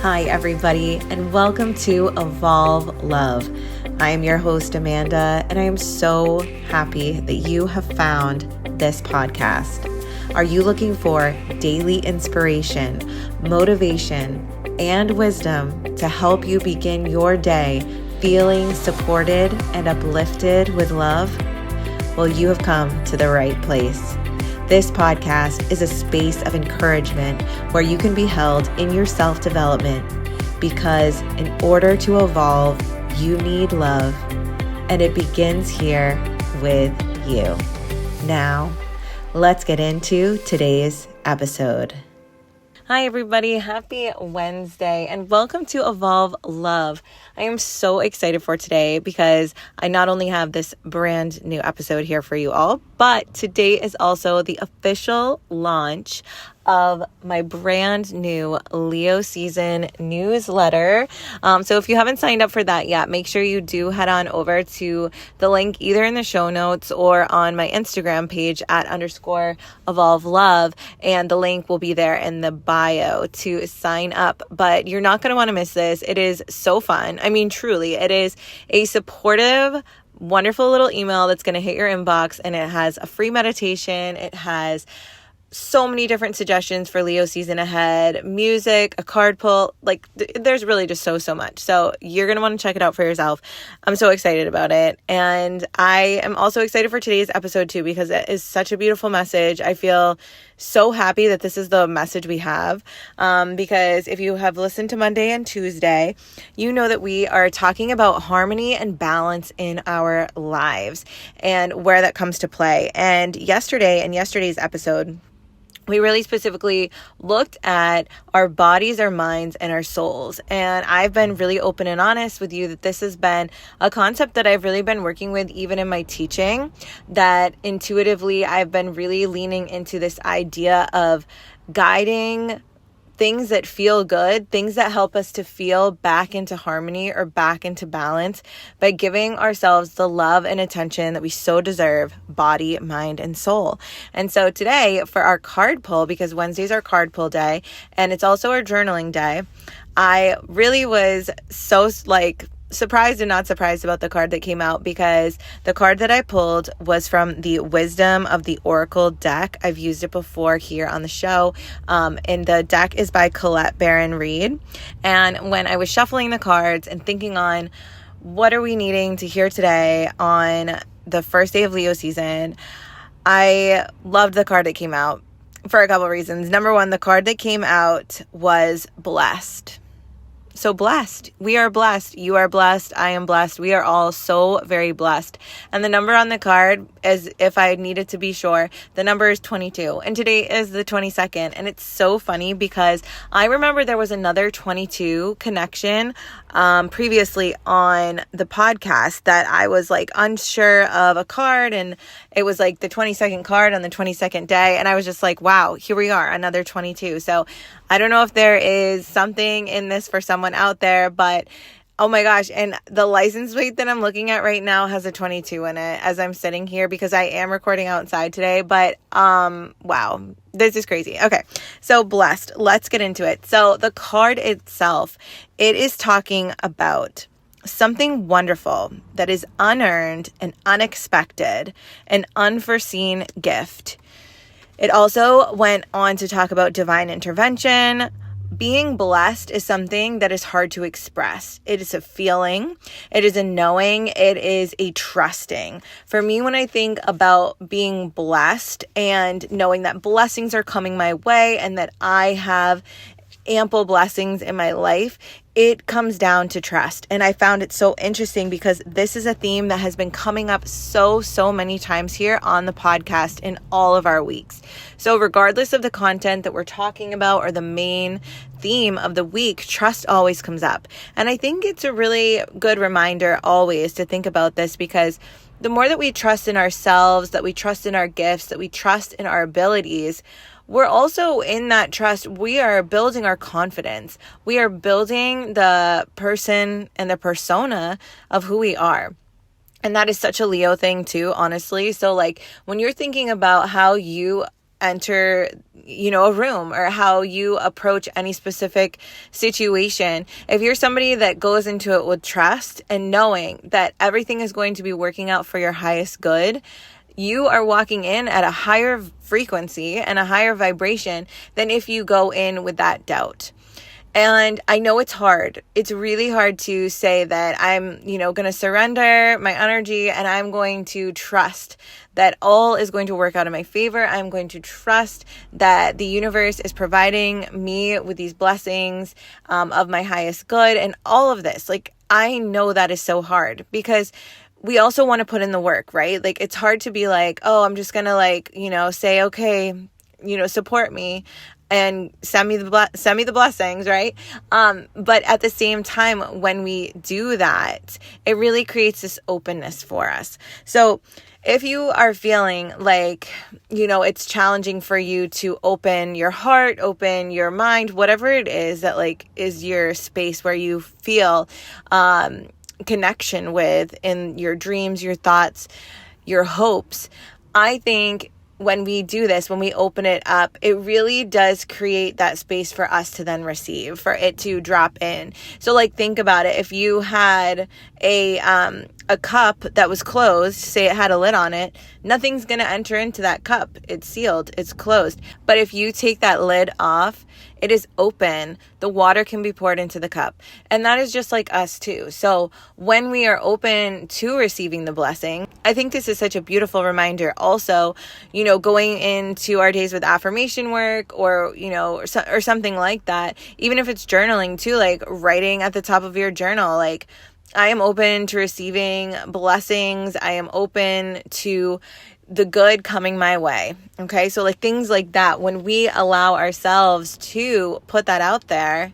Hi, everybody, and welcome to Evolve Love. I am your host, Amanda, and I am so happy that you have found this podcast. Are you looking for daily inspiration, motivation, and wisdom to help you begin your day feeling supported and uplifted with love? Well, you have come to the right place. This podcast is a space of encouragement where you can be held in your self-development because in order to evolve, you need love, and it begins here with you. Now, let's get into today's episode. Hi, everybody. Happy Wednesday and welcome to Evolve Love. I am so excited for today because I not only have this brand new episode here for you all, but today is also the official launch of my brand new Leo season newsletter. So if you haven't signed up for that yet, make sure you do head on over to the link either in the show notes or on my Instagram page @_Evolve Love. And the link will be there in the bio to sign up. But you're not going to want to miss this. It is so fun. I mean, truly, it is a supportive, wonderful little email that's going to hit your inbox, and it has a free meditation. It has so many different suggestions for Leo season ahead, music, a card pull, there's really just so much. So you're going to want to check it out for yourself. I'm so excited about it. And I am also excited for today's episode too, because it is such a beautiful message. I feel so happy that this is the message we have. Because if you have listened to Monday and Tuesday, you know that we are talking about harmony and balance in our lives and where that comes to play. And yesterday's episode, we really specifically looked at our bodies, our minds, and our souls. And I've been really open and honest with you that this has been a concept that I've really been working with even in my teaching, that intuitively I've been really leaning into this idea of guiding things that feel good, things that help us to feel back into harmony or back into balance by giving ourselves the love and attention that we so deserve, body, mind, and soul. And so today for our card pull, because Wednesday's our card pull day, and it's also our journaling day, I really was so surprised and not surprised about the card that came out, because the card that I pulled was from the Wisdom of the Oracle deck. I've used it before here on the show, and the deck is by Colette Baron-Reid. And when I was shuffling the cards and thinking on what are we needing to hear today on the first day of Leo season, I loved the card that came out for a couple of reasons. Number one, the card that came out was blessed. So blessed. We are blessed. You are blessed. I am blessed. We are all so very blessed. And the number on the card, as if I needed to be sure, the number is 22. And today is the 22nd. And it's so funny because I remember there was another 22 connection previously on the podcast that I was unsure of a card, and it was the 22nd card on the 22nd day, and I was just wow, here we are, another 22. So I don't know if there is something in this for someone out there, but oh my gosh. And the license plate that I'm looking at right now has a 22 in it as I'm sitting here, because I am recording outside today. But wow, this is crazy. Okay, so blessed. Let's get into it. So the card itself, it is talking about something wonderful that is unearned and unexpected, an unforeseen gift. It also went on to talk about divine intervention. Being blessed is something that is hard to express. It is a feeling. It is a knowing. It is a trusting. For me, when I think about being blessed and knowing that blessings are coming my way and that I have ample blessings in my life, it comes down to trust. And I found it so interesting because this is a theme that has been coming up so many times here on the podcast in all of our weeks. So regardless of the content that we're talking about or the main theme of the week, trust always comes up. And I think it's a really good reminder always to think about this, because the more that we trust in ourselves, that we trust in our gifts, that we trust in our abilities, we're also in that trust, we are building our confidence. We are building the person and the persona of who we are. And that is such a Leo thing too, honestly. So when you're thinking about how you enter, a room, or how you approach any specific situation. If you're somebody that goes into it with trust and knowing that everything is going to be working out for your highest good, you are walking in at a higher frequency and a higher vibration than if you go in with that doubt. And I know it's hard. It's really hard to say that I'm, going to surrender my energy and I'm going to trust that all is going to work out in my favor. I'm going to trust that the universe is providing me with these blessings of my highest good and all of this. Like, I know that is so hard because we also want to put in the work, right? Like, it's hard to be like, oh, I'm just going to say, okay, support me and send me the blessings, right? But at the same time, when we do that, it really creates this openness for us. So if you are feeling like, it's challenging for you to open your heart, open your mind, whatever it is that is your space where you feel connection with in your dreams, your thoughts, your hopes, I think when we do this, when we open it up, it really does create that space for us to then receive, for it to drop in. So think about it. If you had a cup that was closed, say it had a lid on it, nothing's going to enter into that cup. It's sealed, it's closed. But if you take that lid off, it is open. The water can be poured into the cup. And that is just like us too. So when we are open to receiving the blessing, I think this is such a beautiful reminder. Also, going into our days with affirmation work or something like that, even if it's journaling too, like writing at the top of your journal, I am open to receiving blessings. I am open to the good coming my way. Okay. So things like that, when we allow ourselves to put that out there,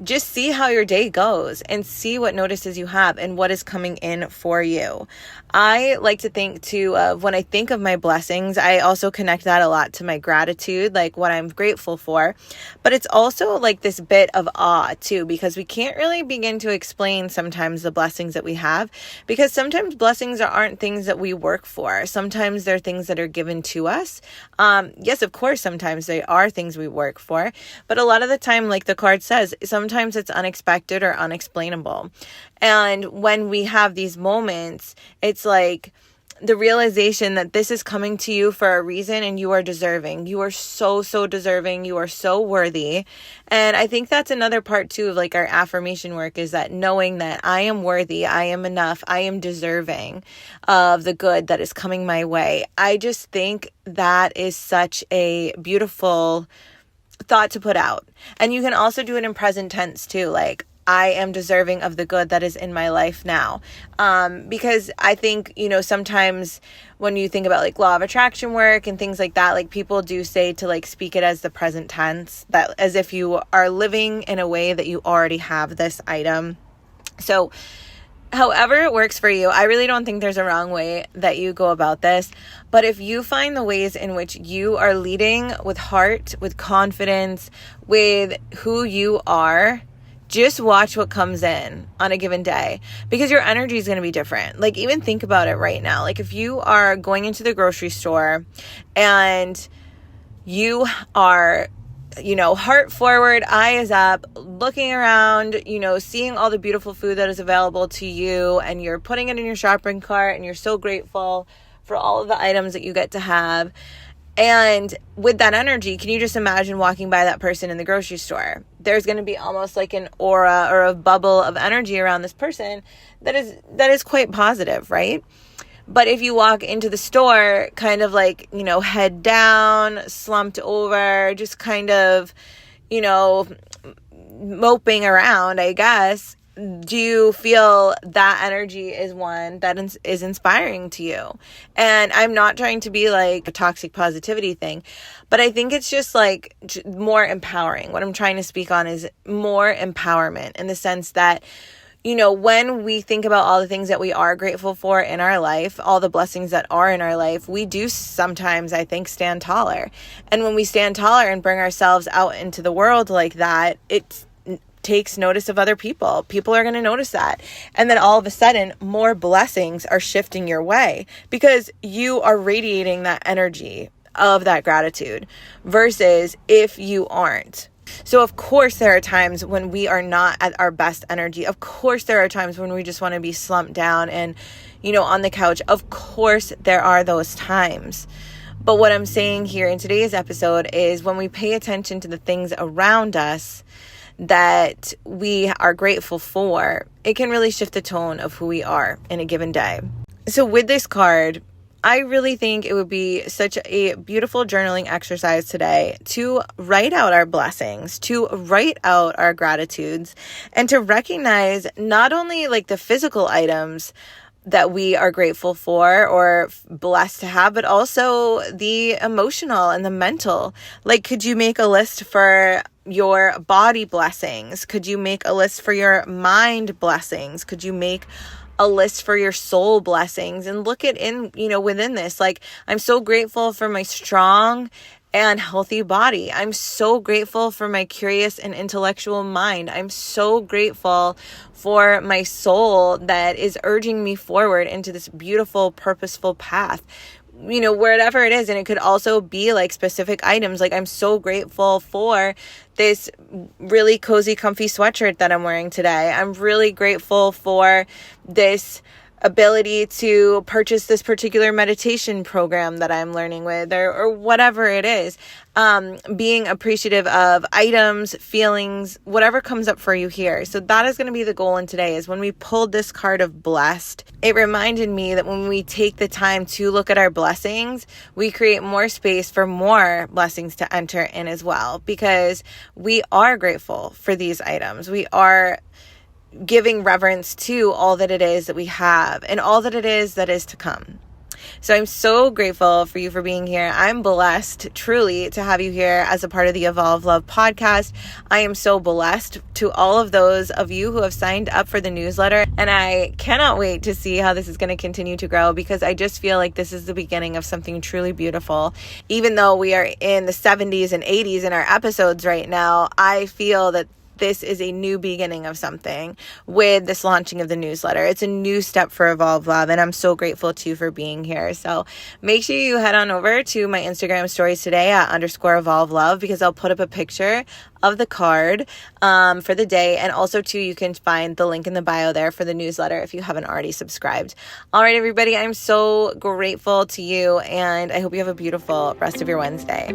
just see how your day goes and see what notices you have and what is coming in for you. I like to think too of when I think of my blessings, I also connect that a lot to my gratitude, like what I'm grateful for. But it's also this bit of awe too, because we can't really begin to explain sometimes the blessings that we have, because sometimes blessings aren't things that we work for. Sometimes they're things that are given to us. Yes, of course, sometimes they are things we work for, but a lot of the time, like the card says, sometimes it's unexpected or unexplainable. And when we have these moments, it's the realization that this is coming to you for a reason and you are deserving. You are so, so deserving. You are so worthy. And I think that's another part too of our affirmation work, is that knowing that I am worthy, I am enough, I am deserving of the good that is coming my way. I just think that is such a beautiful thought to put out. And you can also do it in present tense too. I am deserving of the good that is in my life now. Because I think, sometimes when you think about law of attraction work and things like that, people do say to speak it as the present tense, that as if you are living in a way that you already have this item. So however it works for you, I really don't think there's a wrong way that you go about this. But if you find the ways in which you are leading with heart, with confidence, with who you are, just watch what comes in on a given day, because your energy is going to be different. Even think about it right now. If you are going into the grocery store and you are, heart forward, eyes up, looking around, seeing all the beautiful food that is available to you, and you're putting it in your shopping cart and you're so grateful for all of the items that you get to have. And with that energy, can you just imagine walking by that person in the grocery store? There's going to be almost an aura or a bubble of energy around this person that is quite positive, right? But if you walk into the store kind of head down, slumped over, just kind of, moping around, I guess, do you feel that energy is one that is inspiring to you? And I'm not trying to be a toxic positivity thing, but I think it's just more empowering. What I'm trying to speak on is more empowerment, in the sense that, when we think about all the things that we are grateful for in our life, all the blessings that are in our life, we do sometimes, I think, stand taller. And when we stand taller and bring ourselves out into the world like that, it takes notice of other people. People are going to notice that. And then all of a sudden, more blessings are shifting your way, because you are radiating that energy of that gratitude versus if you aren't. So of course there are times when we are not at our best energy. Of course there are times when we just want to be slumped down and, on the couch. Of course there are those times. But what I'm saying here in today's episode is when we pay attention to the things around us that we are grateful for, it can really shift the tone of who we are in a given day. So with this card, I really think it would be such a beautiful journaling exercise today to write out our blessings, to write out our gratitudes, and to recognize not only like the physical items that we are grateful for or blessed to have, but also the emotional and the mental. Like, could you make a list for your body blessings? Could you make a list for your mind blessings? Could you make a list for your soul blessings? And look at within this, like, I'm so grateful for my strong and healthy body. I'm so grateful for my curious and intellectual mind. I'm so grateful for my soul that is urging me forward into this beautiful, purposeful path. Wherever it is. And it could also be like specific items. Like, I'm so grateful for this really cozy, comfy sweatshirt that I'm wearing today. I'm really grateful for this ability to purchase this particular meditation program that I'm learning with, or whatever it is. Being appreciative of items, feelings, whatever comes up for you here. So that is going to be the goal in today, is when we pulled this card of blessed, it reminded me that when we take the time to look at our blessings, we create more space for more blessings to enter in as well, because we are grateful for these items. We are giving reverence to all that it is that we have and all that it is that is to come. So I'm so grateful for you for being here. I'm blessed truly to have you here as a part of the Evolve Love podcast. I am so blessed to all of those of you who have signed up for the newsletter. And I cannot wait to see how this is going to continue to grow, because I just feel like this is the beginning of something truly beautiful. Even though we are in the 70s and 80s in our episodes right now, I feel that this is a new beginning of something with this launching of the newsletter. It's a new step for Evolve Love, and I'm so grateful to you for being here. So make sure you head on over to my Instagram stories today at _Evolve Love, because I'll put up a picture of the card for the day. And also too, you can find the link in the bio there for the newsletter if you haven't already subscribed. All right, everybody, I'm so grateful to you, and I hope you have a beautiful rest of your Wednesday.